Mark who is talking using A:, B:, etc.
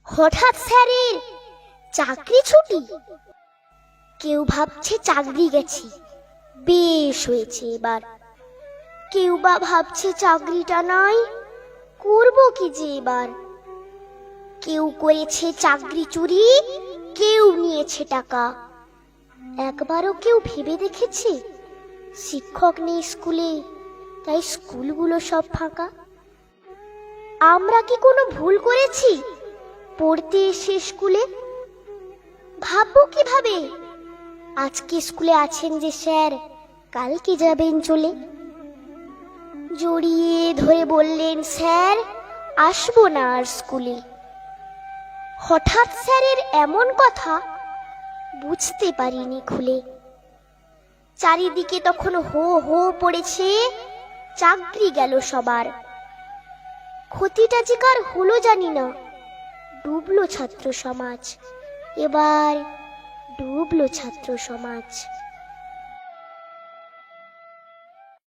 A: হঠাৎ স্যারের চাকরি ছুটি। কেউ ভাবছে চাকরি গেছি, বেশ হয়েছে এবার। কেউ বা ভাবছে চাকরিটা নাই, করব কি যে এবার। কেউ করেছে চাকরি চুরি, কেউ নিয়েছে টাকা। একবারও কেউ ভেবে দেখেছে শিক্ষক নেই স্কুলে, তাই স্কুলগুলো সব ফাঁকা? আমরা কি কোনো ভুল করেছি পড়তে এসে স্কুলে? ভাববো কিভাবে আজকে স্কুলে আছেন যে স্যার, কালকে যাবেন চলে। জড়িয়ে ধরে বললেন, স্যার আসবো না আর স্কুলে। হঠাৎ স্যারের এমন কথা বুঝতে পারিনি খুলে। চারিদিকে তখন হো হো পড়েছে, চাকরি গেল সবার। ক্ষতিটা যে কার হলো জানি না, ডুবলো ছাত্র সমাজ, এবার ডুবলো ছাত্র সমাজ।